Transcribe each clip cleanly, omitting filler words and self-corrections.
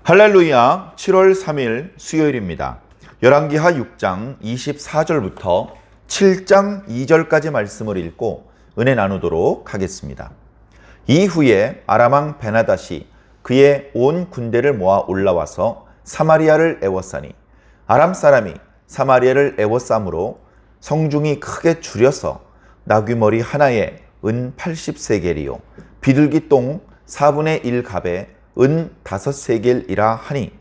할렐루야. 7월 3일 수요일입니다. 열왕기하 6장 24절부터 7장 2절까지 말씀을 읽고 은혜 나누도록 하겠습니다. 이후에 아람왕 베나닷이 그의 온 군대를 모아 올라와서 사마리아를 애워싸니 아람 사람이 사마리아를 애워싸므로 성중이 크게 줄여서 나귀머리 하나에 은 80세겔이요 비둘기 똥 4분의 1 갑에 은 5세겔이라 하니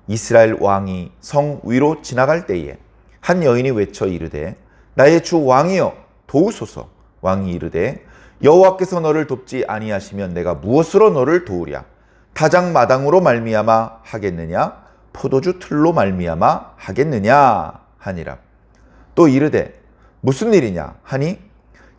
이스라엘 왕이 성 위로 지나갈 때에 한 여인이 외쳐 이르되 나의 주 왕이여 도우소서. 왕이 이르되 여호와께서 너를 돕지 아니하시면 내가 무엇으로 너를 도우랴? 타작 마당으로 말미암아 하겠느냐? 포도주 틀로 말미암아 하겠느냐? 하니라. 또 이르되 무슨 일이냐? 하니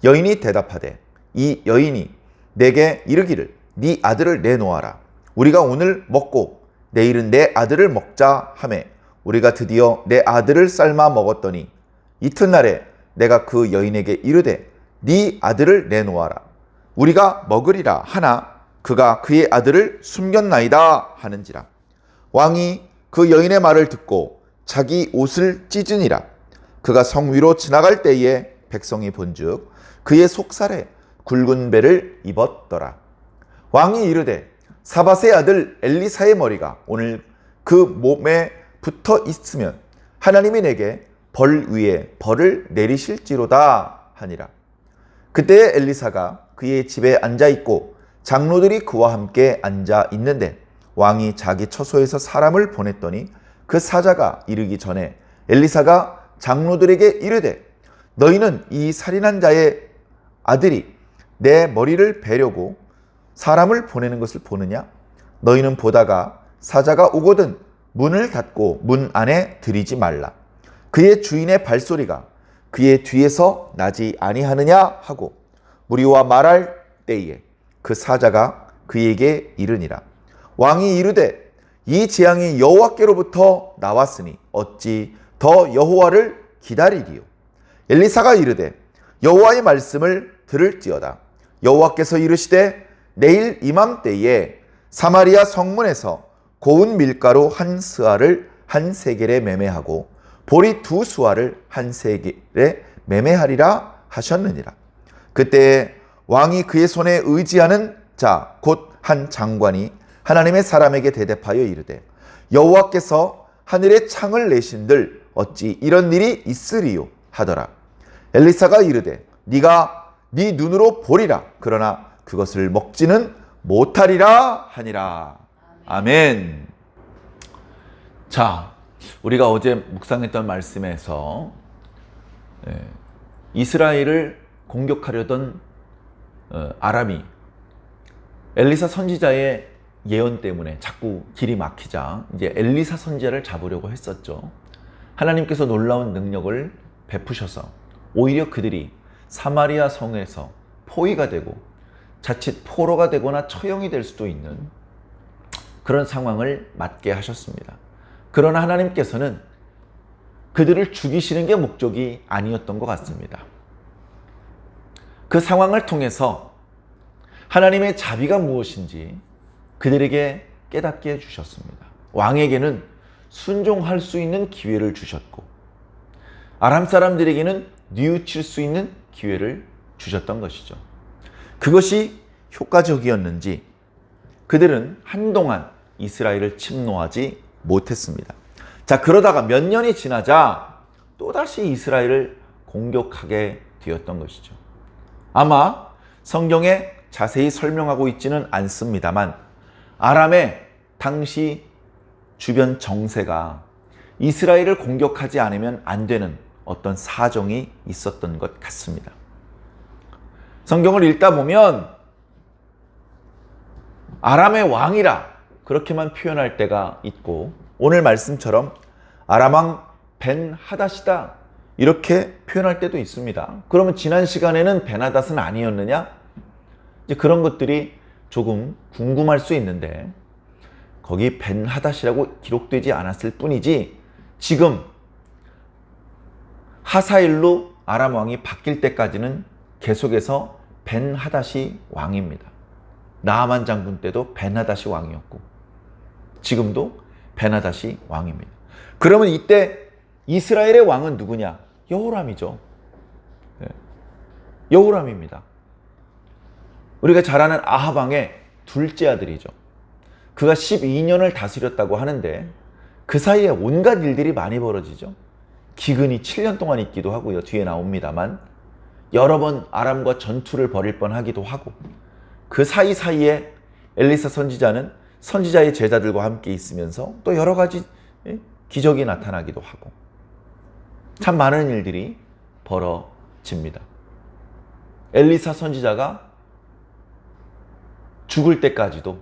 여인이 대답하되 이 여인이 내게 이르기를 네 아들을 내놓아라. 우리가 오늘 먹고 내일은 내 아들을 먹자 하매 우리가 드디어 내 아들을 삶아 먹었더니 이튿날에 내가 그 여인에게 이르되 네 아들을 내놓아라. 우리가 먹으리라 하나 그가 그의 아들을 숨겼나이다 하는지라. 왕이 그 여인의 말을 듣고 자기 옷을 찢으니라. 그가 성 위로 지나갈 때에 백성이 본즉 그의 속살에 굵은 배를 입었더라. 왕이 이르되 사밧의 아들 엘리사의 머리가 오늘 그 몸에 붙어 있으면 하나님이 내게 벌 위에 벌을 내리실지로다 하니라. 그때 엘리사가 그의 집에 앉아 있고 장로들이 그와 함께 앉아 있는데 왕이 자기 처소에서 사람을 보냈더니 그 사자가 이르기 전에 엘리사가 장로들에게 이르되 너희는 이 살인한 자의 아들이 내 머리를 베려고 사람을 보내는 것을 보느냐? 너희는 보다가 사자가 오거든 문을 닫고 문 안에 들이지 말라. 그의 주인의 발소리가 그의 뒤에서 나지 아니하느냐 하고 무리와 말할 때에 그 사자가 그에게 이르니라. 왕이 이르되 이 재앙이 여호와께로부터 나왔으니 어찌 더 여호와를 기다리리요? 엘리사가 이르되 여호와의 말씀을 들을지어다. 여호와께서 이르시되 내일 이맘때에 사마리아 성문에서 고운 밀가루 한 스아를 한 세겔에 매매하고 보리 2수아를 한 세겔에 매매하리라 하셨느니라. 그때 왕이 그의 손에 의지하는 자 곧 한 장관이 하나님의 사람에게 대답하여 이르되 여호와께서 하늘에 창을 내신들 어찌 이런 일이 있으리요 하더라. 엘리사가 이르되 네가 네 눈으로 보리라. 그러나 그것을 먹지는 못하리라 하니라. 아멘. 자, 우리가 어제 묵상했던 말씀에서 이스라엘을 공격하려던 아람이 엘리사 선지자의 예언 때문에 자꾸 길이 막히자 이제 엘리사 선지자를 잡으려고 했었죠. 하나님께서 놀라운 능력을 베푸셔서 오히려 그들이 사마리아 성에서 포위가 되고 자칫 포로가 되거나 처형이 될 수도 있는 그런 상황을 맞게 하셨습니다. 그러나 하나님께서는 그들을 죽이시는 게 목적이 아니었던 것 같습니다. 그 상황을 통해서 하나님의 자비가 무엇인지 그들에게 깨닫게 해주셨습니다. 왕에게는 순종할 수 있는 기회를 주셨고 아람 사람들에게는 뉘우칠 수 있는 기회를 주셨던 것이죠. 그것이 효과적이었는지 그들은 한동안 이스라엘을 침노하지 못했습니다. 자, 그러다가 몇 년이 지나자 또다시 이스라엘을 공격하게 되었던 것이죠. 아마 성경에 자세히 설명하고 있지는 않습니다만 아람의 당시 주변 정세가 이스라엘을 공격하지 않으면 안 되는 어떤 사정이 있었던 것 같습니다. 성경을 읽다 보면 아람의 왕이라 그렇게만 표현할 때가 있고 오늘 말씀처럼 아람 왕 벤하닷이다 이렇게 표현할 때도 있습니다. 그러면 지난 시간에는 벤하닷은 아니었느냐? 이제 그런 것들이 조금 궁금할 수 있는데 거기 벤하닷이라고 기록되지 않았을 뿐이지 지금 하사일로 아람 왕이 바뀔 때까지는 계속해서 벤하닷이 왕입니다. 나아만 장군 때도 벤하닷이 왕이었고 지금도 베나닷이 왕입니다. 그러면 이때 이스라엘의 왕은 누구냐? 여호람이죠. 여호람입니다. 우리가 잘 아는 아합 왕의 둘째 아들이죠. 그가 12년을 다스렸다고 하는데 그 사이에 온갖 일들이 많이 벌어지죠. 기근이 7년 동안 있기도 하고요. 뒤에 나옵니다만 여러 번 아람과 전투를 벌일 뻔하기도 하고 그 사이사이에 엘리사 선지자는 선지자의 제자들과 함께 있으면서 또 여러 가지 기적이 나타나기도 하고 참 많은 일들이 벌어집니다. 엘리사 선지자가 죽을 때까지도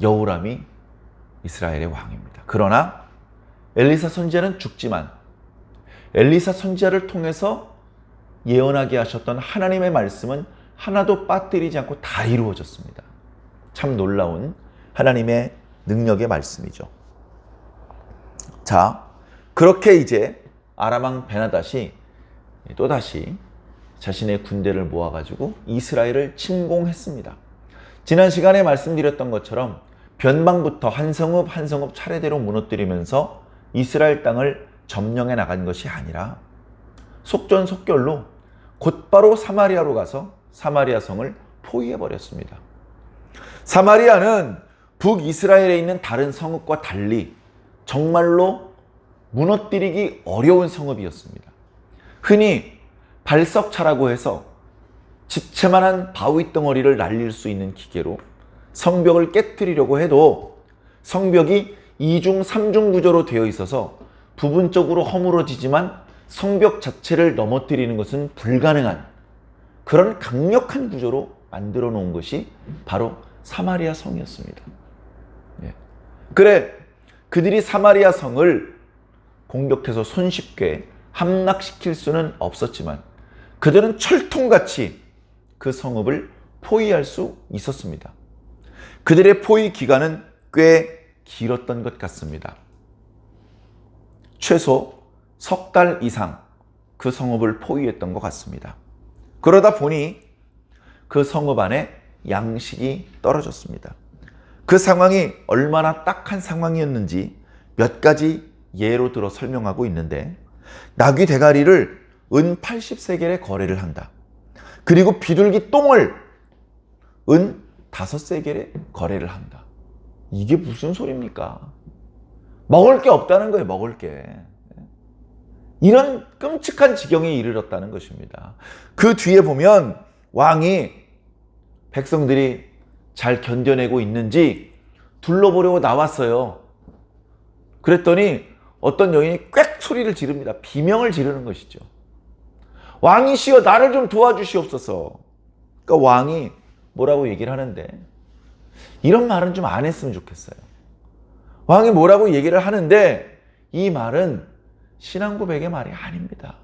여호람이 이스라엘의 왕입니다. 그러나 엘리사 선지자는 죽지만 엘리사 선지자를 통해서 예언하게 하셨던 하나님의 말씀은 하나도 빠뜨리지 않고 다 이루어졌습니다. 참 놀라운 하나님의 능력의 말씀이죠. 자, 그렇게 이제 아람 왕 베나닷이 또다시 자신의 군대를 모아가지고 이스라엘을 침공했습니다. 지난 시간에 말씀드렸던 것처럼 변방부터 한 성읍 한 성읍 차례대로 무너뜨리면서 이스라엘 땅을 점령해 나간 것이 아니라 속전속결로 곧바로 사마리아로 가서 사마리아 성을 포위해버렸습니다. 사마리아는 북이스라엘에 있는 다른 성읍과 달리 정말로 무너뜨리기 어려운 성읍이었습니다. 흔히 발석차라고 해서 집채만한 바위 덩어리를 날릴 수 있는 기계로 성벽을 깨뜨리려고 해도 성벽이 2중, 3중 구조로 되어 있어서 부분적으로 허물어지지만 성벽 자체를 넘어뜨리는 것은 불가능한 그런 강력한 구조로 만들어 놓은 것이 바로 사마리아 성이었습니다. 그래, 그들이 사마리아 성을 공격해서 손쉽게 함락시킬 수는 없었지만 그들은 철통같이 그 성읍을 포위할 수 있었습니다. 그들의 포위 기간은 꽤 길었던 것 같습니다. 최소 석 달 이상 그 성읍을 포위했던 것 같습니다. 그러다 보니 그 성읍 안에 양식이 떨어졌습니다. 그 상황이 얼마나 딱한 상황이었는지 몇 가지 예로 들어 설명하고 있는데 나귀 대가리를 은 80세겔에 거래를 한다. 그리고 비둘기 똥을 은 5세겔에 거래를 한다. 이게 무슨 소리입니까? 먹을 게 없다는 거예요. 먹을 게. 이런 끔찍한 지경에 이르렀다는 것입니다. 그 뒤에 보면 왕이 백성들이 잘 견뎌내고 있는지 둘러보려고 나왔어요. 그랬더니 어떤 여인이 꽥 소리를 지릅니다. 비명을 지르는 것이죠. 왕이시여 나를 좀 도와주시옵소서. 그러니까 왕이 뭐라고 얘기를 하는데 이런 말은 좀 안 했으면 좋겠어요. 왕이 뭐라고 얘기를 하는데 이 말은 신앙 고백의 말이 아닙니다.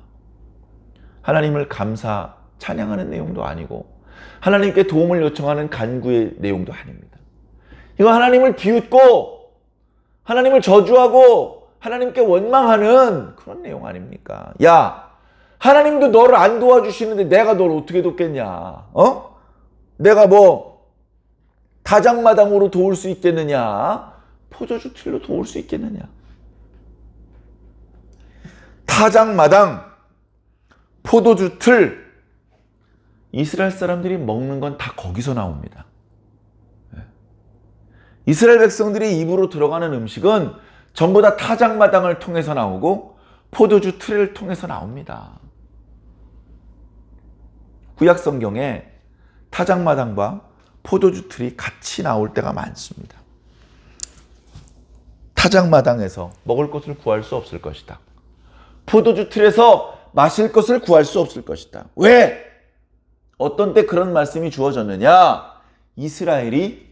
하나님을 감사, 찬양하는 내용도 아니고 하나님께 도움을 요청하는 간구의 내용도 아닙니다. 이거 하나님을 비웃고 하나님을 저주하고 하나님께 원망하는 그런 내용 아닙니까? 야, 하나님도 너를 안 도와주시는데 내가 널 어떻게 돕겠냐? 내가 뭐 다장마당으로 도울 수 있겠느냐? 포도주 틀로 도울 수 있겠느냐? 타작마당, 포도주 틀, 이스라엘 사람들이 먹는 건 다 거기서 나옵니다. 이스라엘 백성들이 입으로 들어가는 음식은 전부 다 타작마당을 통해서 나오고 포도주 틀을 통해서 나옵니다. 구약 성경에 타작마당과 포도주 틀이 같이 나올 때가 많습니다. 타작마당에서 먹을 것을 구할 수 없을 것이다. 포도주 틀에서 마실 것을 구할 수 없을 것이다. 왜? 어떤 때 그런 말씀이 주어졌느냐? 이스라엘이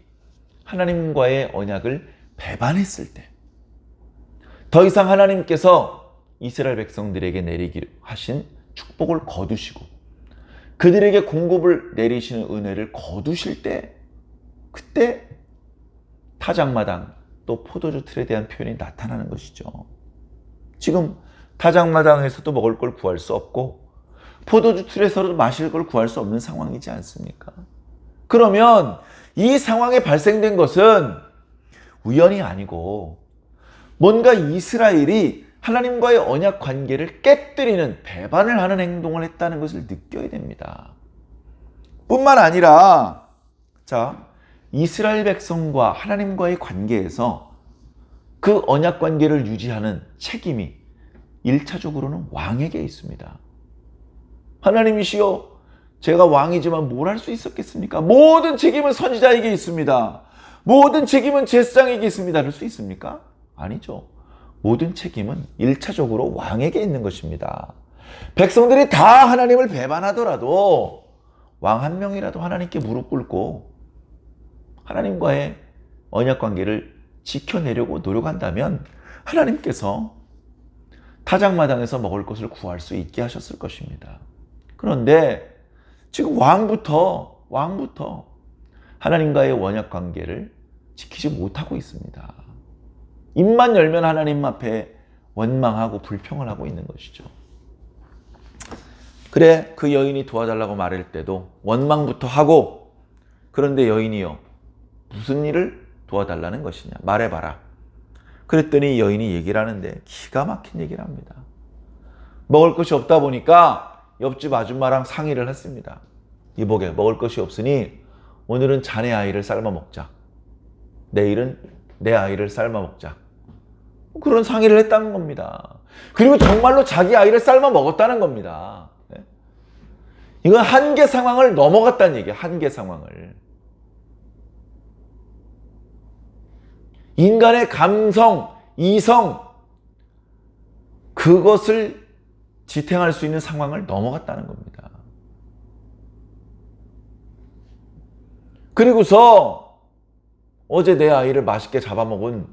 하나님과의 언약을 배반했을 때, 더 이상 하나님께서 이스라엘 백성들에게 내리기로 하신 축복을 거두시고 그들에게 공급을 내리시는 은혜를 거두실 때, 그때 타작마당 또 포도주 틀에 대한 표현이 나타나는 것이죠. 지금 타작마당에서도 먹을 걸 구할 수 없고 포도주 틀에서도 마실 걸 구할 수 없는 상황이지 않습니까? 그러면 이 상황에 발생된 것은 우연이 아니고 뭔가 이스라엘이 하나님과의 언약 관계를 깨뜨리는 배반을 하는 행동을 했다는 것을 느껴야 됩니다. 뿐만 아니라 이스라엘 백성과 하나님과의 관계에서 그 언약 관계를 유지하는 책임이 1차적으로는 왕에게 있습니다. 하나님이시여, 제가 왕이지만 뭘 할 수 있었겠습니까? 모든 책임은 선지자에게 있습니다. 모든 책임은 제사장에게 있습니다. 할 수 있습니까? 아니죠. 모든 책임은 1차적으로 왕에게 있는 것입니다. 백성들이 다 하나님을 배반하더라도 왕 한 명이라도 하나님께 무릎 꿇고 하나님과의 언약 관계를 지켜내려고 노력한다면 하나님께서 타작마당에서 먹을 것을 구할 수 있게 하셨을 것입니다. 그런데 지금 왕부터 하나님과의 언약 관계를 지키지 못하고 있습니다. 입만 열면 하나님 앞에 원망하고 불평을 하고 있는 것이죠. 그래, 그 여인이 도와달라고 말할 때도 원망부터 하고, 그런데 여인이요, 무슨 일을 도와달라는 것이냐, 말해봐라. 그랬더니 여인이 얘기를 하는데 기가 막힌 얘기를 합니다. 먹을 것이 없다 보니까 옆집 아줌마랑 상의를 했습니다. 이보게, 먹을 것이 없으니 오늘은 자네 아이를 삶아 먹자, 내일은 내 아이를 삶아 먹자. 그런 상의를 했다는 겁니다. 그리고 정말로 자기 아이를 삶아 먹었다는 겁니다. 이건 한계 상황을 넘어갔다는 얘기예요. 한계 상황을. 인간의 감성, 이성, 그것을 지탱할 수 있는 상황을 넘어갔다는 겁니다. 그리고서 어제 내 아이를 맛있게 잡아먹은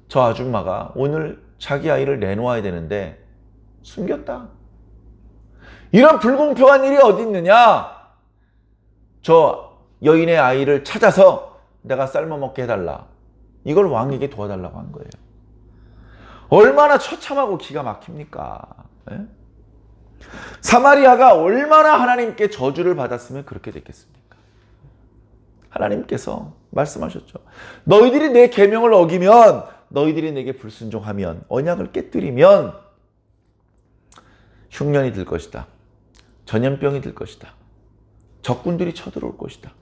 저 아줌마가 오늘 자기 아이를 내놓아야 되는데 숨겼다. 이런 불공평한 일이 어디 있느냐? 저 여인의 아이를 찾아서 내가 삶아 먹게 해달라. 이걸 왕에게 도와달라고 한 거예요. 얼마나 처참하고 기가 막힙니까? 네? 사마리아가 얼마나 하나님께 저주를 받았으면 그렇게 됐겠습니까? 하나님께서 말씀하셨죠. 너희들이 내 계명을 어기면, 너희들이 내게 불순종하면, 언약을 깨뜨리면 흉년이 들 것이다. 전염병이 들 것이다. 적군들이 쳐들어올 것이다.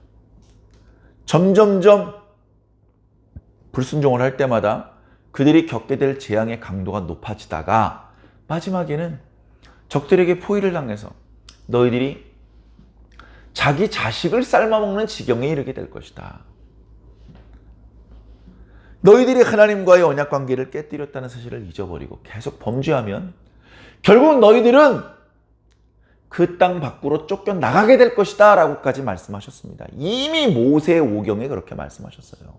점점점 불순종을 할 때마다 그들이 겪게 될 재앙의 강도가 높아지다가 마지막에는 적들에게 포위를 당해서 너희들이 자기 자식을 삶아먹는 지경에 이르게 될 것이다. 너희들이 하나님과의 언약 관계를 깨뜨렸다는 사실을 잊어버리고 계속 범죄하면 결국 너희들은 그 땅 밖으로 쫓겨나가게 될 것이다 라고까지 말씀하셨습니다. 이미 모세 오경에 그렇게 말씀하셨어요.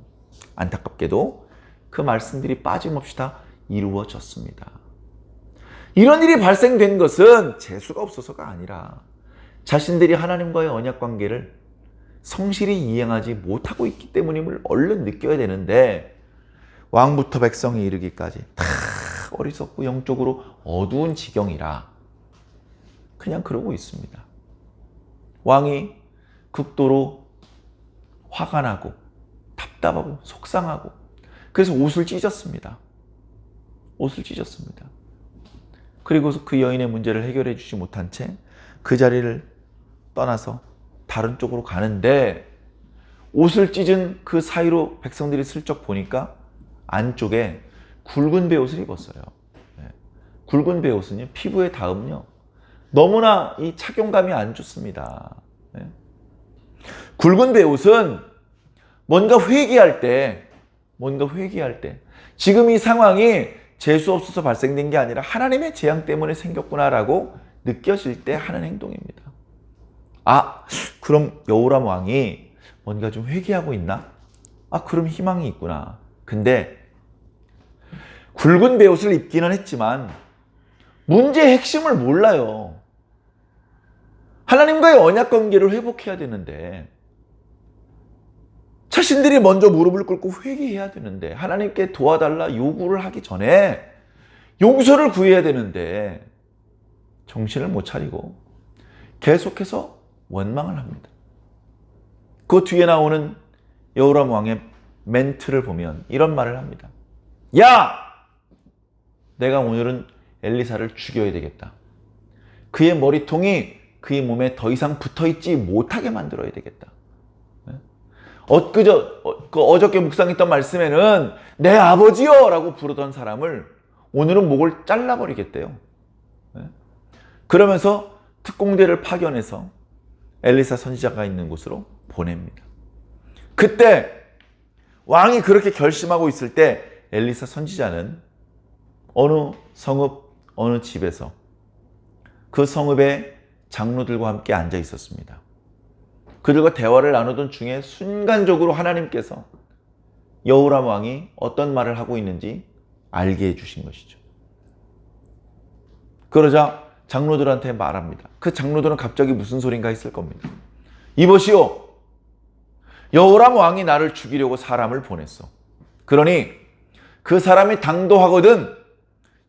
안타깝게도 그 말씀들이 빠짐없이 다 이루어졌습니다. 이런 일이 발생된 것은 재수가 없어서가 아니라 자신들이 하나님과의 언약 관계를 성실히 이행하지 못하고 있기 때문임을 얼른 느껴야 되는데, 왕부터 백성이 이르기까지 다 어리석고 영적으로 어두운 지경이라 그냥 그러고 있습니다. 왕이 극도로 화가 나고 답답하고 속상하고 그래서 옷을 찢었습니다. 옷을 찢었습니다. 그리고서 그 여인의 문제를 해결해 주지 못한 채 그 자리를 떠나서 다른 쪽으로 가는데, 옷을 찢은 그 사이로 백성들이 슬쩍 보니까 안쪽에 굵은 베옷을 입었어요. 굵은 베옷은요, 피부에 닿으면요 너무나 이 착용감이 안 좋습니다. 굵은 베옷은 뭔가 회개할 때 지금 이 상황이 재수 없어서 발생된 게 아니라 하나님의 재앙 때문에 생겼구나라고 느껴질 때 하는 행동입니다. 아, 그럼 여호람 왕이 뭔가 좀 회개하고 있나? 아, 그럼 희망이 있구나. 근데 굵은 베옷을 입기는 했지만 문제의 핵심을 몰라요. 하나님과의 언약 관계를 회복해야 되는데, 자신들이 먼저 무릎을 꿇고 회개해야 되는데, 하나님께 도와달라 요구를 하기 전에 용서를 구해야 되는데 정신을 못 차리고 계속해서 원망을 합니다. 그 뒤에 나오는 여호람 왕의 멘트를 보면 이런 말을 합니다. 야! 내가 오늘은 엘리사를 죽여야 되겠다. 그의 머리통이 그의 몸에 더 이상 붙어있지 못하게 만들어야 되겠다. 어저께 묵상했던 말씀에는 내 아버지요! 라고 부르던 사람을 오늘은 목을 잘라버리겠대요. 그러면서 특공대를 파견해서 엘리사 선지자가 있는 곳으로 보냅니다. 그때 왕이 그렇게 결심하고 있을 때 엘리사 선지자는 어느 성읍, 어느 집에서 그 성읍의 장로들과 함께 앉아 있었습니다. 그들과 대화를 나누던 중에 순간적으로 하나님께서 여호람 왕이 어떤 말을 하고 있는지 알게 해주신 것이죠. 그러자 장로들한테 말합니다. 그 장로들은 갑자기 무슨 소린가 했을 겁니다. 이보시오, 여호람 왕이 나를 죽이려고 사람을 보냈어. 그러니 그 사람이 당도하거든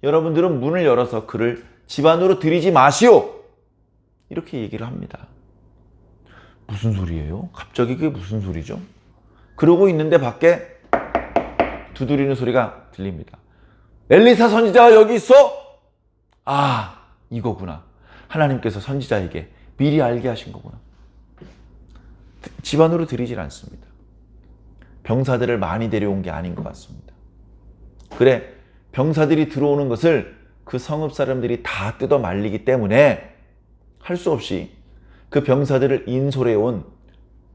여러분들은 문을 열어서 그를 집 안으로 들이지 마시오. 이렇게 얘기를 합니다. 무슨 소리예요? 갑자기 그게 무슨 소리죠? 그러고 있는데 밖에 두드리는 소리가 들립니다. 엘리사 선지자가 여기 있어? 아, 이거구나. 하나님께서 선지자에게 미리 알게 하신 거구나. 집 안으로 들이질 않습니다. 병사들을 많이 데려온 게 아닌 것 같습니다. 그래, 병사들이 들어오는 것을 그 성읍 사람들이 다 뜯어 말리기 때문에 할 수 없이 그 병사들을 인솔해온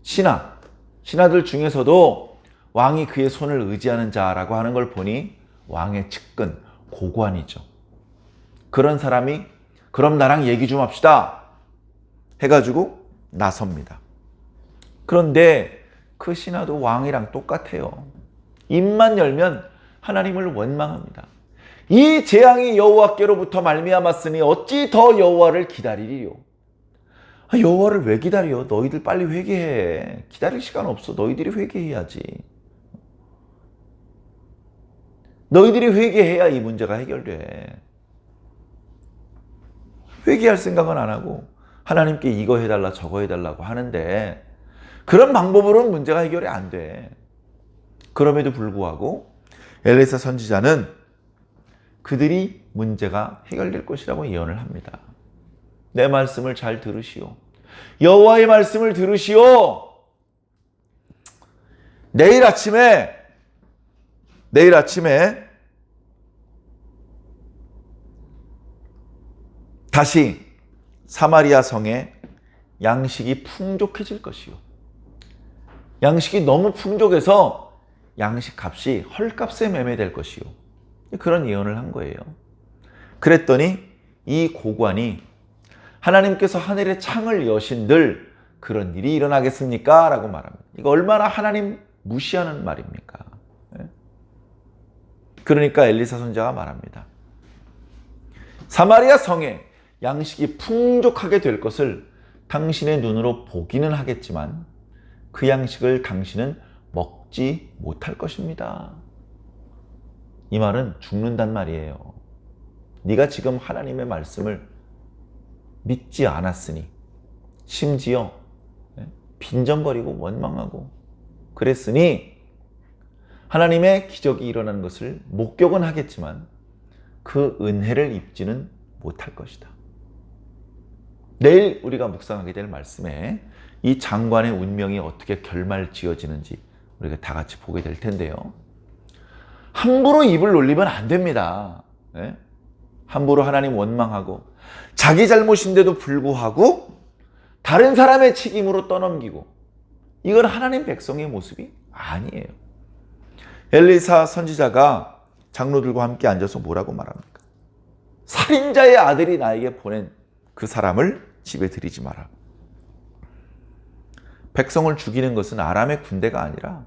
신하들 중에서도 왕이 그의 손을 의지하는 자라고 하는 걸 보니 왕의 측근, 고관이죠. 그런 사람이 그럼 나랑 얘기 좀 합시다 해가지고 나섭니다. 그런데 그 신하도 왕이랑 똑같아요. 입만 열면 하나님을 원망합니다. 이 재앙이 여호와께로부터 말미암았으니 어찌 더 여호와를 기다리리요. 여호와를 왜 기다려? 너희들 빨리 회개해. 기다릴 시간 없어. 너희들이 회개해야지. 너희들이 회개해야 이 문제가 해결돼. 회개할 생각은 안 하고 하나님께 이거 해달라 저거 해달라고 하는데 그런 방법으로는 문제가 해결이 안 돼. 그럼에도 불구하고 엘리사 선지자는 그들이 문제가 해결될 것이라고 예언을 합니다. 내 말씀을 잘 들으시오. 여호와의 말씀을 들으시오. 내일 아침에 다시 사마리아 성에 양식이 풍족해질 것이요. 양식이 너무 풍족해서 양식 값이 헐값에 매매될 것이요. 그런 예언을 한 거예요. 그랬더니 이 고관이 하나님께서 하늘의 창을 여신들 그런 일이 일어나겠습니까? 라고 말합니다. 이거 얼마나 하나님 무시하는 말입니까? 그러니까 엘리사 선지자가 말합니다. 사마리아 성에 양식이 풍족하게 될 것을 당신의 눈으로 보기는 하겠지만 그 양식을 당신은 먹지 못할 것입니다. 이 말은 죽는단 말이에요. 네가 지금 하나님의 말씀을 믿지 않았으니 심지어 빈정거리고 원망하고 그랬으니 하나님의 기적이 일어나는 것을 목격은 하겠지만 그 은혜를 입지는 못할 것이다. 내일 우리가 묵상하게 될 말씀에 이 장관의 운명이 어떻게 결말지어지는지 우리가 다 같이 보게 될 텐데요. 함부로 입을 놀리면 안 됩니다. 함부로 하나님 원망하고 자기 잘못인데도 불구하고 다른 사람의 책임으로 떠넘기고 이건 하나님 백성의 모습이 아니에요. 엘리사 선지자가 장로들과 함께 앉아서 뭐라고 말합니까? 살인자의 아들이 나에게 보낸 그 사람을 집에 들이지 마라. 백성을 죽이는 것은 아람의 군대가 아니라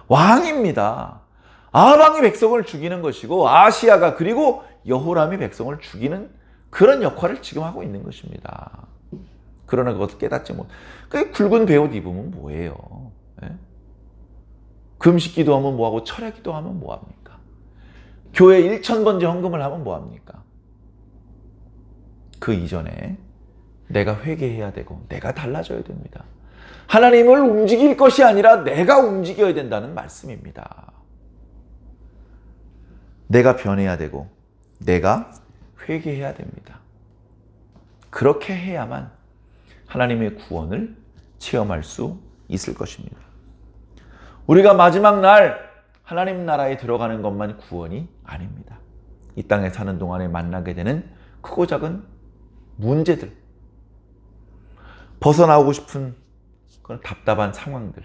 왕입니다. 아방이 백성을 죽이는 것이고 아시아가 그리고 여호람이 백성을 죽이는 그런 역할을 지금 하고 있는 것입니다. 그러나 그것을 깨닫지 못. 그 굵은 베옷 입으면 뭐예요? 금식 기도하면 뭐하고 철야 기도하면 뭐합니까? 교회 1000번째 헌금을 하면 뭐합니까? 그 이전에 내가 회개해야 되고 내가 달라져야 됩니다. 하나님을 움직일 것이 아니라 내가 움직여야 된다는 말씀입니다. 내가 변해야 되고 내가 회개해야 됩니다. 그렇게 해야만 하나님의 구원을 체험할 수 있을 것입니다. 우리가 마지막 날 하나님 나라에 들어가는 것만 구원이 아닙니다. 이 땅에 사는 동안에 만나게 되는 크고 작은 문제들, 벗어나오고 싶은 그런 답답한 상황들,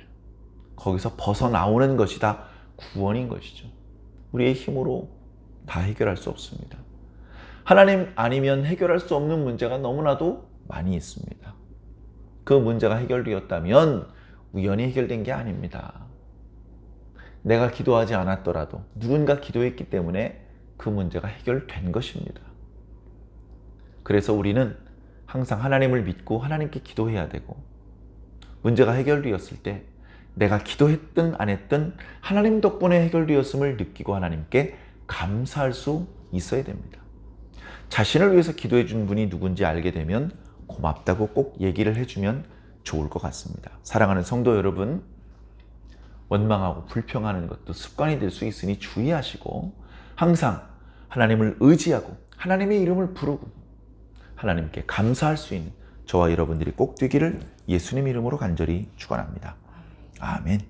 거기서 벗어나오는 것이 다 구원인 것이죠. 우리의 힘으로 다 해결할 수 없습니다. 하나님 아니면 해결할 수 없는 문제가 너무나도 많이 있습니다. 그 문제가 해결되었다면 우연히 해결된 게 아닙니다. 내가 기도하지 않았더라도 누군가 기도했기 때문에 그 문제가 해결된 것입니다. 그래서 우리는 항상 하나님을 믿고 하나님께 기도해야 되고, 문제가 해결되었을 때 내가 기도했든 안 했든 하나님 덕분에 해결되었음을 느끼고 하나님께 감사할 수 있어야 됩니다. 자신을 위해서 기도해 준 분이 누군지 알게 되면 고맙다고 꼭 얘기를 해주면 좋을 것 같습니다. 사랑하는 성도 여러분, 원망하고 불평하는 것도 습관이 될 수 있으니 주의하시고, 항상 하나님을 의지하고 하나님의 이름을 부르고 하나님께 감사할 수 있는 저와 여러분들이 꼭 되기를 예수님 이름으로 간절히 축원합니다. 아멘.